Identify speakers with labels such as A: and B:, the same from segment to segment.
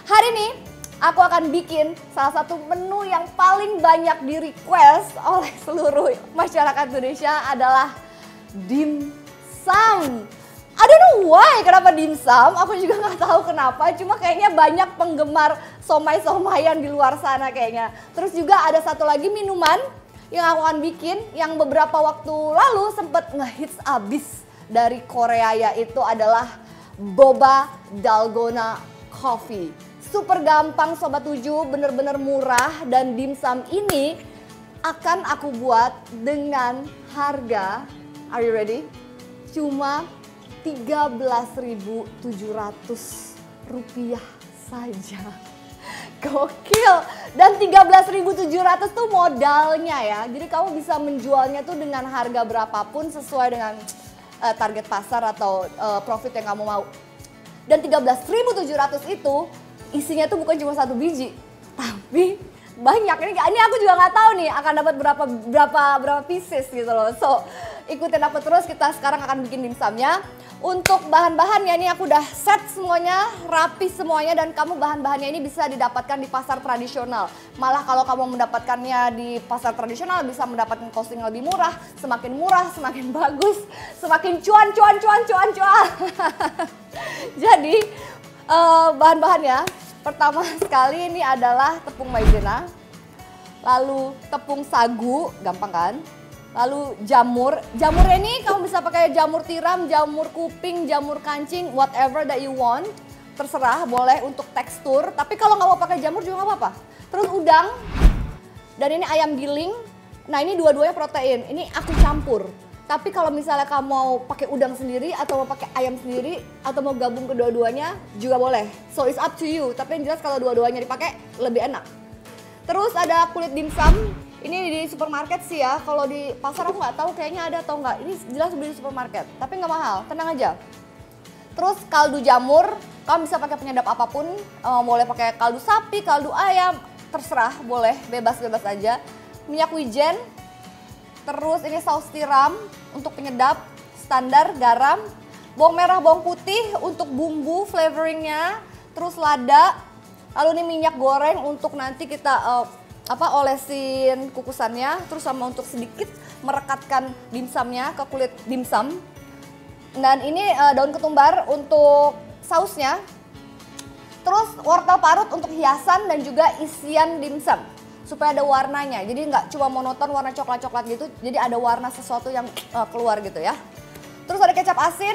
A: Hari ini aku akan bikin salah satu menu yang paling banyak di request oleh seluruh masyarakat Indonesia adalah dimsum. I don't know why kenapa dimsum, aku juga nggak tahu kenapa, cuma kayaknya banyak penggemar somai-somayan di luar sana kayaknya. Terus juga ada satu lagi minuman yang aku akan bikin yang beberapa waktu lalu sempet ngehits abis dari Korea, yaitu adalah boba dalgona coffee. Super gampang Sobat 7, bener-bener murah, dan dimsum ini akan aku buat dengan harga, are you ready? Cuma Rp13.700 saja. Gokil. Dan 13.700 tuh modalnya ya. Jadi kamu bisa menjualnya tuh dengan harga berapapun sesuai dengan target pasar atau profit yang kamu mau. Dan 13.700 itu isinya tuh bukan cuma satu biji, tapi banyak. Ini aku juga nggak tahu nih akan dapat berapa pieces gitu loh. So ikutin aku terus, kita sekarang akan bikin dimsumnya. Untuk bahan-bahannya ini aku udah set semuanya, rapi semuanya, dan kamu bahan-bahannya ini bisa didapatkan di pasar tradisional. Malah kalau kamu mendapatkannya di pasar tradisional bisa mendapatkan costing lebih murah, semakin bagus, semakin cuan. Jadi bahan-bahannya pertama sekali ini adalah tepung maizena, lalu tepung sagu, gampang kan? Lalu jamurnya ini kamu bisa pakai jamur tiram, jamur kuping, jamur kancing, whatever that you want, terserah, boleh untuk tekstur. Tapi kalau nggak mau pakai jamur juga nggak apa-apa. Terus udang, dan ini ayam giling. Nah ini dua-duanya protein, ini aku campur. Tapi kalau misalnya kamu mau pakai udang sendiri atau mau pakai ayam sendiri atau mau gabung kedua-duanya juga boleh. So it's up to you. Tapi yang jelas kalau dua-duanya dipakai lebih enak. Terus ada kulit dimsum. Ini di supermarket sih ya. Kalau di pasar aku nggak tahu kayaknya ada atau nggak. Ini jelas beli di supermarket. Tapi nggak mahal. Tenang aja. Terus kaldu jamur. Kamu bisa pakai penyedap apapun. Boleh pakai kaldu sapi, kaldu ayam. Terserah. Boleh. Bebas-bebas aja. Minyak wijen. Terus ini saus tiram untuk penyedap, standar, garam, bawang merah, bawang putih untuk bumbu flavoringnya, terus lada, lalu ini minyak goreng untuk nanti kita olesin kukusannya, terus sama untuk sedikit merekatkan dimsumnya ke kulit dimsum. Dan ini daun ketumbar untuk sausnya, terus wortel parut untuk hiasan dan juga isian dimsum. Supaya ada warnanya, jadi nggak cuma monoton warna coklat-coklat gitu, jadi ada warna sesuatu yang keluar gitu ya. Terus ada kecap asin,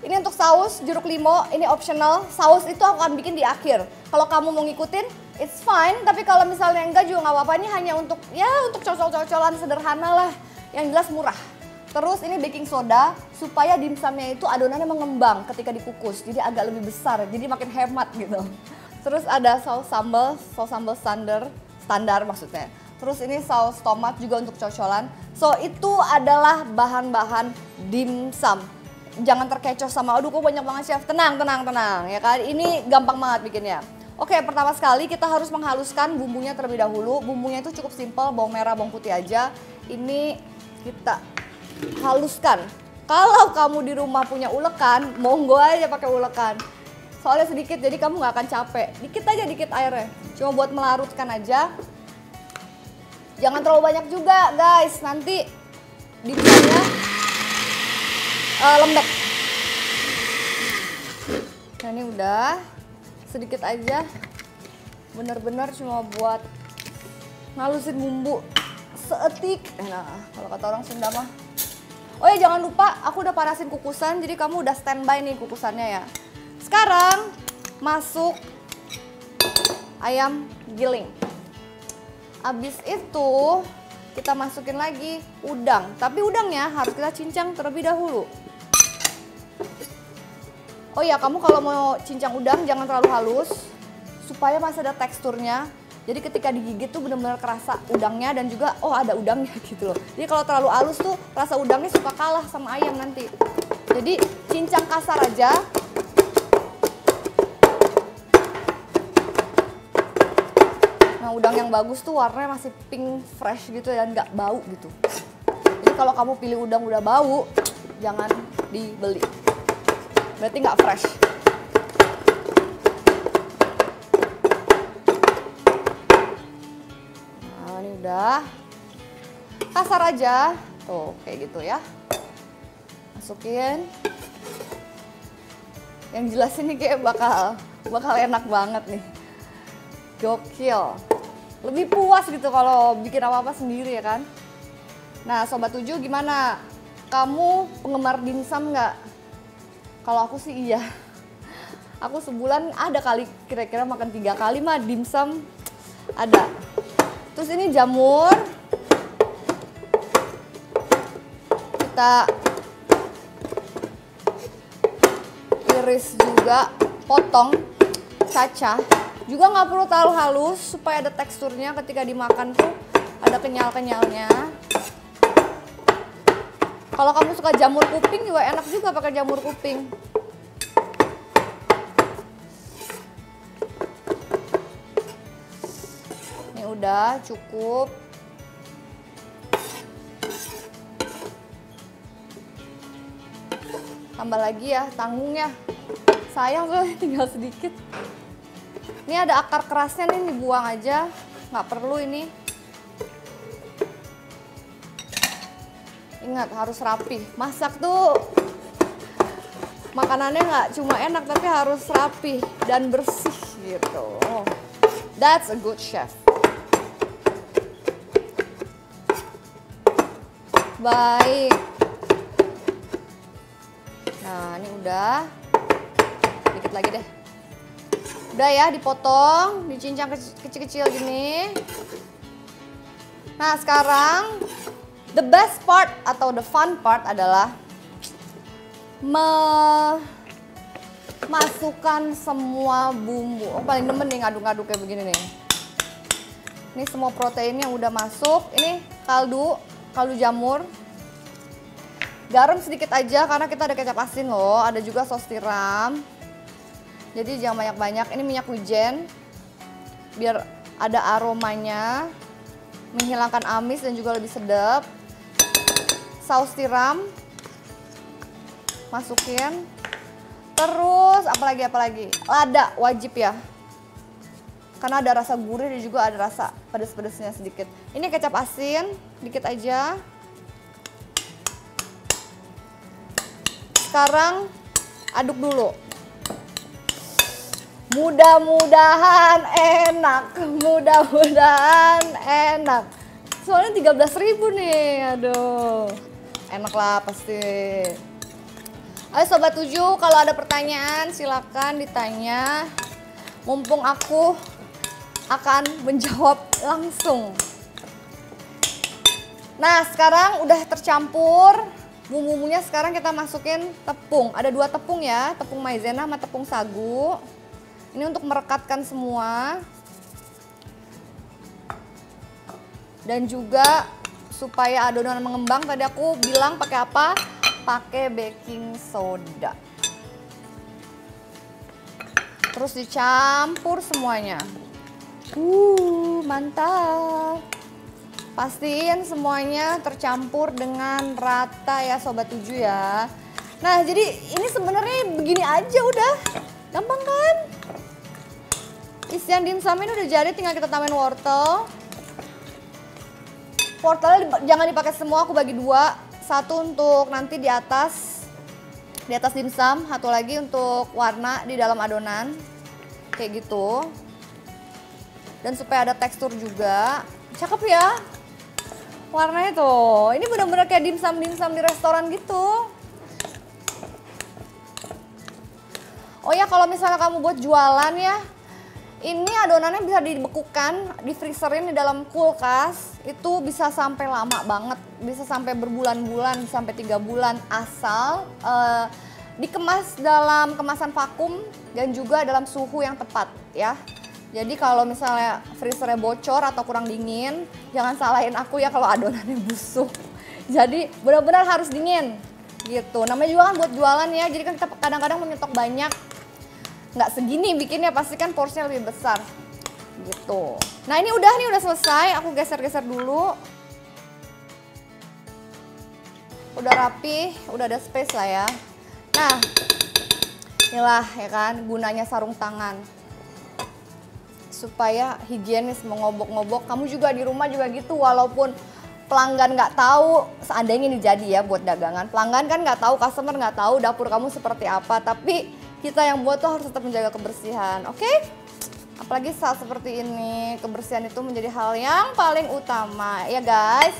A: ini untuk saus, jeruk limau, ini optional. Saus itu aku akan bikin di akhir. Kalau kamu mau ngikutin, it's fine, tapi kalau misalnya enggak juga nggak apa-apa, ini hanya untuk cocol-cocolan sederhana lah, yang jelas murah. Terus ini baking soda, supaya dimsumnya itu adonannya mengembang ketika dikukus, jadi agak lebih besar, jadi makin hemat gitu. Terus ada saus sambal standar maksudnya. Terus ini saus tomat juga untuk cocolan. So itu adalah bahan-bahan dimsum. Jangan terkecoh sama, aduh kok banyak banget chef. Tenang ya kan. Ini gampang banget bikinnya. Oke, pertama sekali kita harus menghaluskan bumbunya terlebih dahulu. Bumbunya itu cukup simpel, bawang merah, bawang putih aja. Ini kita haluskan. Kalau kamu di rumah punya ulekan, monggo aja pakai ulekan. Soalnya sedikit, jadi kamu nggak akan capek. Dikit airnya. Cuma buat melarutkan aja. Jangan terlalu banyak juga, guys. Nanti dimsumnya lembek. Nah ini udah. Sedikit aja. Bener-bener cuma buat ngalusin bumbu. Seetik. Nah, kalau kata orang Sunda mah. Oh ya, jangan lupa aku udah panasin kukusan. Jadi kamu udah standby nih kukusannya ya. Sekarang masuk ayam giling. Abis itu kita masukin lagi udang. Tapi udangnya harus kita cincang terlebih dahulu. Oh ya, kamu kalau mau cincang udang jangan terlalu halus supaya masih ada teksturnya. Jadi ketika digigit tuh benar-benar kerasa udangnya dan juga oh ada udangnya gitu loh. Jadi kalau terlalu halus tuh rasa udangnya suka kalah sama ayam nanti. Jadi cincang kasar aja. Nah udang yang bagus tuh warnanya masih pink fresh gitu dan nggak bau gitu. Jadi kalau kamu pilih udang udah bau, jangan dibeli. Berarti nggak fresh. udah kasar aja tuh kayak gitu ya, masukin. Yang jelas ini kayak bakal enak banget nih, gokil, lebih puas gitu kalau bikin apa-apa sendiri ya kan. Nah Sobat 7 gimana, kamu penggemar dimsum nggak? Kalau aku sih iya, aku sebulan ada kali kira-kira makan 3 kali mah dimsum ada. Terus ini jamur, kita iris juga, potong, cacah. Juga nggak perlu terlalu halus supaya ada teksturnya ketika dimakan tuh ada kenyal-kenyalnya. Kalau kamu suka jamur kuping juga enak juga pakai jamur kuping. Ini udah cukup. Tambah lagi ya, tanggung ya. Sayang soalnya tinggal sedikit. Ini ada akar kerasnya nih, dibuang aja. Nggak perlu ini. Ingat harus rapi. Masak tuh makanannya nggak cuma enak tapi harus rapi dan bersih gitu. That's a good chef. Baik. Nah ini udah. Dikit lagi deh. Udah ya, dipotong, dicincang kecil-kecil gini. Nah sekarang the best part atau the fun part adalah memasukkan semua bumbu. Oh, paling demen nih ngaduk-ngaduk kayak begini nih. Ini semua protein yang udah masuk. Ini kaldu jamur. Garam sedikit aja karena kita ada kecap asin loh. Ada juga saus tiram. Jadi jangan banyak-banyak. Ini minyak wijen biar ada aromanya, menghilangkan amis dan juga lebih sedap. Saus tiram masukin. Terus apalagi? Lada wajib ya. Karena ada rasa gurih dan juga ada rasa pedas-pedasnya sedikit. Ini kecap asin dikit aja. Sekarang aduk dulu. Mudah-mudahan enak. Soalnya 13.000 nih, aduh. Enak lah pasti. Ayo Sobat 7, kalau ada pertanyaan silakan ditanya. Mumpung aku akan menjawab langsung. Nah sekarang udah tercampur. Bumbu-bumbunya sekarang kita masukin tepung. Ada 2 tepung ya, tepung maizena sama tepung sagu. Ini untuk merekatkan semua. Dan juga supaya adonan mengembang, tadi aku bilang pakai apa? Pakai baking soda. Terus dicampur semuanya. Mantap. Pastiin semuanya tercampur dengan rata ya Sobat 7 ya. Nah jadi ini sebenarnya begini aja udah. Gampang kan? Isian dimsum ini udah jadi, tinggal kita tambahin wortel. Wortelnya jangan dipakai semua, aku bagi 2. Satu untuk nanti di atas dimsum, satu lagi untuk warna di dalam adonan. Kayak gitu. Dan supaya ada tekstur juga. Cakep ya warnanya tuh. Ini bener-bener kayak dimsum di restoran gitu. Oh ya, kalau misalnya kamu buat jualan ya, ini adonannya bisa dibekukan, di freezerin di dalam kulkas. Itu bisa sampai lama banget, bisa sampai berbulan-bulan, sampai 3 bulan, asal dikemas dalam kemasan vakum dan juga dalam suhu yang tepat ya. Jadi kalau misalnya freezernya bocor atau kurang dingin, jangan salahin aku ya kalau adonannya busuk. Jadi benar-benar harus dingin gitu. Namanya juga kan buat jualan ya, jadi kan kita kadang-kadang menyetok banyak. Nggak segini bikinnya, pasti kan porsinya lebih besar gitu. Nah ini udah selesai, aku geser-geser dulu. Udah rapi, udah ada space lah ya. Nah inilah ya kan gunanya sarung tangan. supaya higienis, mengobok-ngobok. Kamu juga di rumah juga gitu, walaupun pelanggan nggak tahu, seandainya ini jadi ya buat dagangan, pelanggan kan nggak tahu, customer nggak tahu dapur kamu seperti apa, tapi kita yang buat tuh harus tetap menjaga kebersihan, oke? Apalagi saat seperti ini, kebersihan itu menjadi hal yang paling utama ya guys.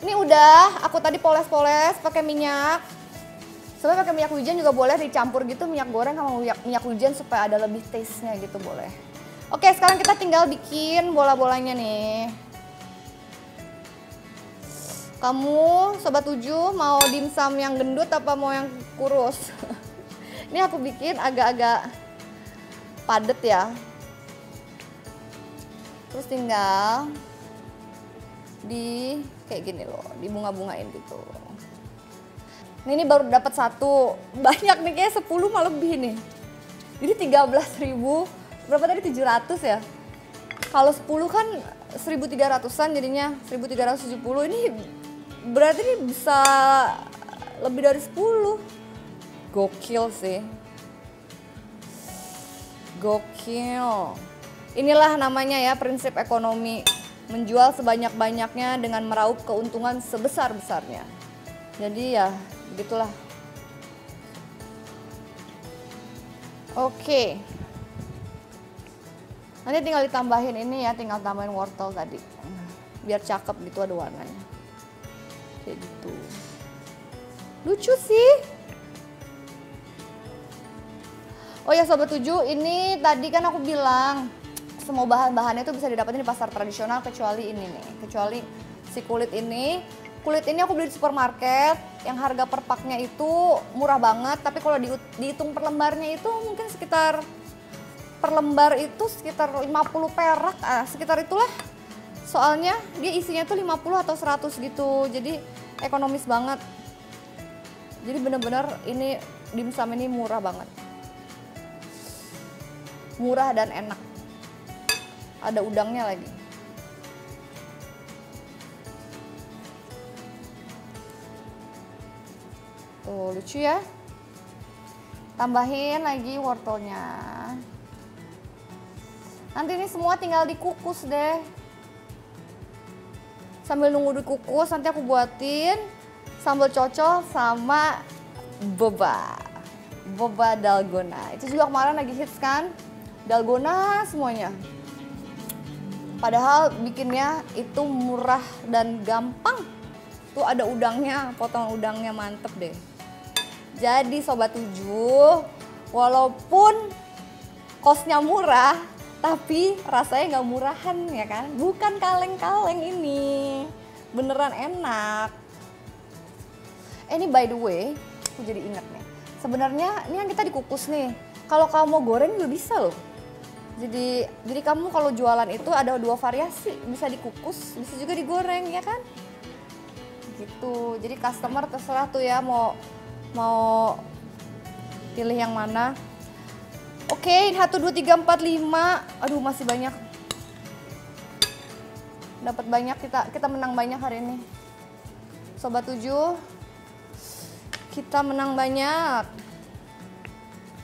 A: Ini udah aku tadi poles-poles pakai minyak. Sebenarnya pakai minyak wijen juga boleh, dicampur gitu minyak goreng sama minyak wijen supaya ada lebih taste-nya gitu boleh. Oke, sekarang kita tinggal bikin bola-bolanya nih. Kamu Sobat 7 mau dimsum yang gendut apa mau yang kurus? Ini aku bikin agak-agak padet ya. Terus tinggal di kayak gini loh, dibunga-bungain gitu. Ini baru dapat satu, banyak nih kayak 10 malah lebih nih. Jadi 13.000, berapa tadi 700 ya? Kalau 10 kan 1.300-an jadinya 1.370, ini berarti ini bisa lebih dari 10. Gokil sih. Gokil. Inilah namanya ya prinsip ekonomi. Menjual sebanyak-banyaknya dengan meraup keuntungan sebesar-besarnya. Jadi ya begitulah. Oke. Nanti tinggal ditambahin ini ya, tinggal tambahin wortel tadi. Biar cakep gitu ada warnanya. Kayak gitu. Lucu sih. Oh ya Sobat 7, ini tadi kan aku bilang semua bahan-bahannya itu bisa didapatin di pasar tradisional kecuali ini nih. Kecuali si kulit ini. Kulit ini aku beli di supermarket, yang harga per paknya itu murah banget, tapi kalau dihitung per lembarnya itu mungkin sekitar per lembar itu sekitar 50 perak, sekitar itulah. Soalnya dia isinya tuh 50 atau 100 gitu, jadi ekonomis banget. Jadi bener-bener ini dimsum ini murah banget. Murah dan enak. Ada udangnya lagi. Tuh lucu ya. Tambahin lagi wortelnya. Nanti ini semua tinggal dikukus deh. Sambil nunggu dikukus nanti aku buatin sambal cocol sama boba. Boba dalgona. Itu juga kemarin lagi hits kan. Dalgona semuanya. Padahal bikinnya itu murah dan gampang. Tuh ada udangnya, potongan udangnya mantep deh. Jadi Sobat 7, walaupun kosnya murah, tapi rasanya nggak murahan ya kan. Bukan kaleng-kaleng ini, beneran enak. Ini by the way, aku jadi ingat nih. Sebenarnya ini yang kita dikukus nih. Kalau kamu mau goreng juga bisa loh. Jadi kamu kalau jualan itu ada 2 variasi, bisa dikukus, bisa juga digoreng ya kan? Gitu. Jadi customer terserah tuh ya mau pilih yang mana. Oke, 1 2 3 4 5. Aduh, masih banyak. Dapat banyak, kita menang banyak hari ini. Sobat 7, kita menang banyak.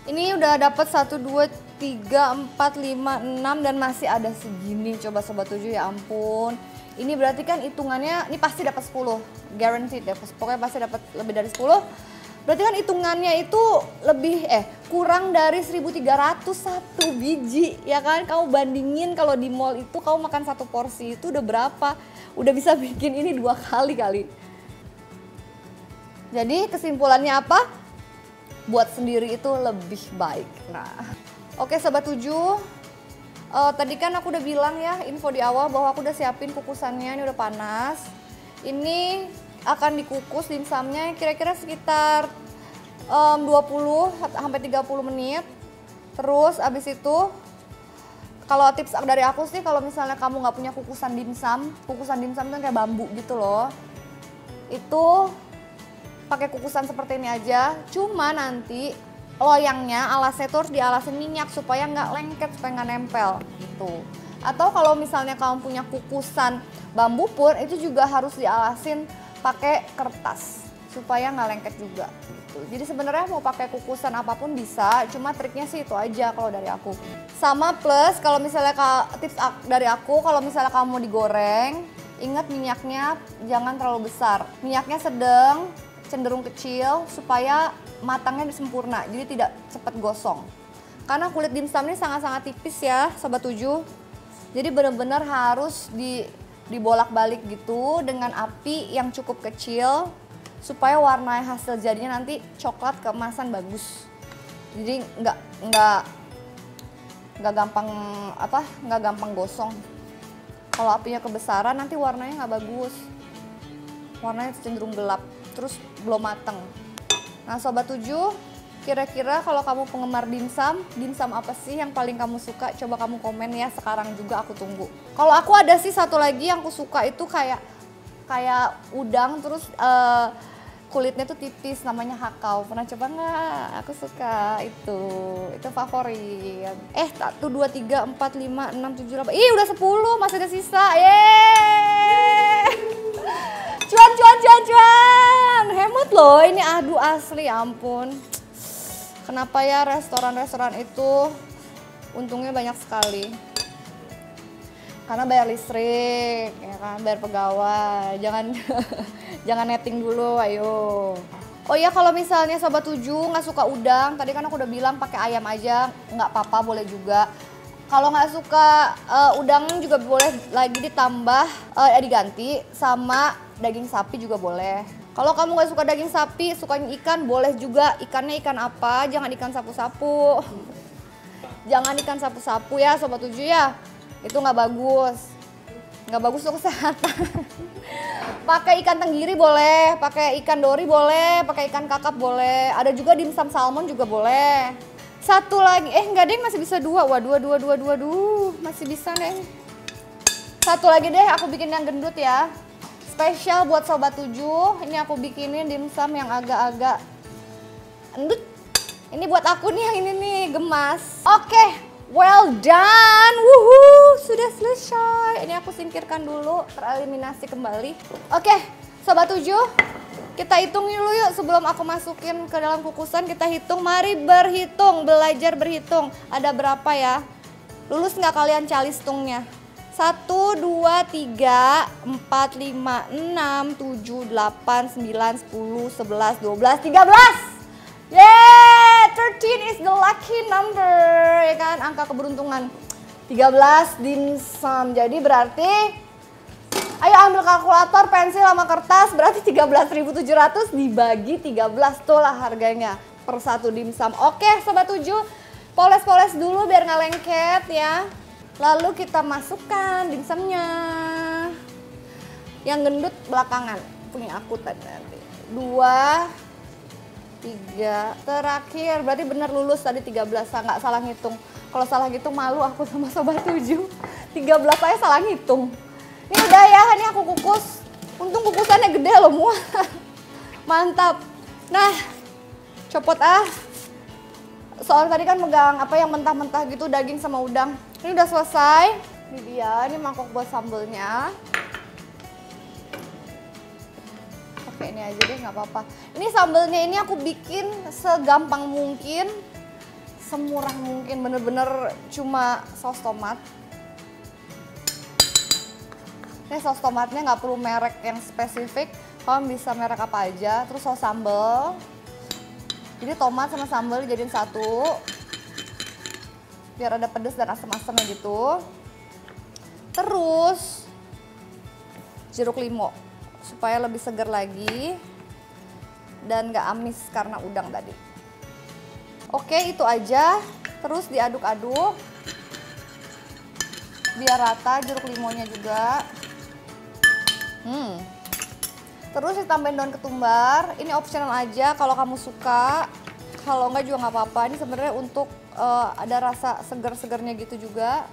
A: Ini udah dapat 1 2 3 4 5 6 dan masih ada segini. Coba Sobat 7, ya ampun. Ini berarti kan hitungannya ini pasti dapat 10. Guaranteed ya. Pokoknya pasti dapat lebih dari 10. Berarti kan hitungannya itu kurang dari 1.300 satu biji ya kan. Kamu bandingin kalau di mall itu kamu makan satu porsi itu udah berapa? Udah bisa bikin ini 2 kali kali. Jadi kesimpulannya apa? Buat sendiri itu lebih baik. Nah, oke Sobat 7, tadi kan aku udah bilang ya info di awal bahwa aku udah siapin kukusannya, ini udah panas. Ini akan dikukus dimsumnya kira-kira sekitar 20 sampai 30 menit. Terus abis itu kalau tips dari aku sih, kalau misalnya kamu nggak punya kukusan dimsum itu kayak bambu gitu loh. Itu pakai kukusan seperti ini aja. Cuma nanti loyangnya alasnya tuh harus dialasin minyak supaya nggak lengket, supaya nggak nempel gitu. Atau kalau misalnya kamu punya kukusan bambu pun itu juga harus dialasin pakai kertas supaya nggak lengket juga gitu. Jadi sebenarnya mau pakai kukusan apapun bisa, cuma triknya sih itu aja kalau dari aku. Sama plus kalau misalnya tips dari aku, kalau misalnya kamu digoreng, ingat minyaknya jangan terlalu besar. Minyaknya sedang, cenderung kecil supaya matangnya sempurna, jadi tidak cepat gosong. Karena kulit dimsum ini sangat-sangat tipis ya Sobat 7. Jadi benar-benar harus dibolak-balik gitu dengan api yang cukup kecil supaya warna hasil jadinya nanti coklat keemasan bagus. Jadi nggak gampang gosong. Kalau apinya kebesaran nanti warnanya nggak bagus. Warnanya cenderung gelap, terus belum mateng. Nah Sobat 7, kira-kira kalau kamu penggemar dimsum apa sih yang paling kamu suka? Coba kamu komen ya, sekarang juga aku tunggu. Kalau aku ada sih satu lagi yang aku suka itu kayak udang terus kulitnya tuh tipis, namanya hakau. Pernah coba nggak? Aku suka itu favorit. 1, 2, 3, 4, 5, 6, 7, 8. Ih udah 10, masih ada sisa. Yeay! Cuan! Hemat loh ini, aduh asli ampun. Kenapa ya restoran-restoran itu untungnya banyak sekali. Karena bayar listrik, ya kan, bayar pegawai. Jangan netting dulu, ayo. Oh iya, kalau misalnya Sobat 7 nggak suka udang, tadi kan aku udah bilang pakai ayam aja, nggak apa-apa, boleh juga. Kalau nggak suka udang juga boleh lagi ditambah, diganti sama daging sapi juga boleh. Kalau kamu nggak suka daging sapi, sukanya ikan, boleh juga. Ikannya ikan apa? Jangan ikan sapu-sapu. Jangan ikan sapu-sapu ya Sobat 7 ya. Itu nggak bagus. Nggak bagus untuk kesehatan. Pakai ikan tenggiri boleh, pakai ikan dori boleh, pakai ikan kakap boleh. Ada juga dimsum salmon juga boleh. Satu lagi, enggak deh, masih bisa 2. Wah, dua, masih bisa deh. Satu lagi deh, aku bikin yang gendut ya. Spesial buat Sobat 7, ini aku bikinin dimsum yang agak-agak endut. Ini buat aku nih yang ini nih, gemas. Oke, well done, wuhu, sudah selesai. Ini aku singkirkan dulu, tereliminasi kembali. Oke, Sobat 7, kita hitung dulu yuk sebelum aku masukin ke dalam kukusan. Kita hitung, mari berhitung, belajar berhitung. Ada berapa ya? Lulus nggak kalian calistungnya? 1, 2, 3, 4, 5, 6, 7, 8, 9, 10, 11, 12, 13. Yeay, 13 is the lucky number, ya kan, angka keberuntungan. 13 dimsum, jadi berarti, ayo ambil kalkulator, pensil sama kertas, berarti 13.700 dibagi 13, tuh lah harganya per satu dimsum. Oke Sobat 7, poles-poles dulu biar nggak lengket ya. Lalu kita masukkan dimsumnya. Yang gendut belakangan, punya aku tadi nanti. 2, 3, terakhir, berarti benar lulus tadi 13, nggak salah ngitung. Kalau salah ngitung malu aku sama Sobat 7. 13 saya salah ngitung. Ini udah ya, ini aku kukus. Untung kukusannya gede loh, muat. Mantap. Nah, copot Soal tadi kan megang apa yang mentah-mentah gitu, daging sama udang. Ini udah selesai. Ini dia, ini mangkok buat sambelnya. Oke, ini aja deh, nggak apa-apa. Ini sambelnya ini aku bikin segampang mungkin, semurah mungkin, bener-bener cuma saus tomat. Ini saus tomatnya nggak perlu merek yang spesifik, kamu bisa merek apa aja. Terus saus sambal. Jadi tomat sama sambal dijadiin satu. Biar ada pedas dan asam-asamnya gitu. Terus jeruk limau supaya lebih segar lagi dan gak amis karena udang tadi. Oke, itu aja. Terus diaduk-aduk biar rata jeruk limaunya juga. Terus ditambahin daun ketumbar. Ini optional aja kalau kamu suka. Kalau enggak juga nggak apa-apa. Ini sebenarnya untuk ada rasa segar-segarnya gitu juga.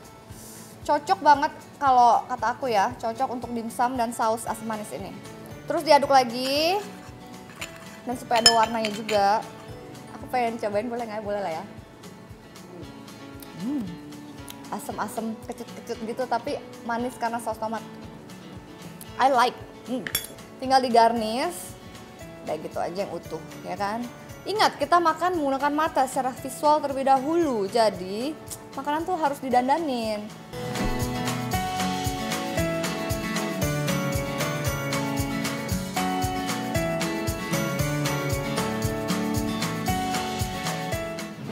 A: Cocok banget kalau kata aku ya, cocok untuk dimsum dan saus asam manis ini. Terus diaduk lagi. Dan supaya ada warnanya juga. Aku pengen cobain, boleh nggak? Boleh lah ya. Asam-asam kecut-kecut gitu tapi manis karena saus tomat. I like. Tinggal digarnish Udah gitu aja yang utuh, ya kan? Ingat, kita makan menggunakan mata secara visual terlebih dahulu. Jadi, makanan tuh harus didandanin.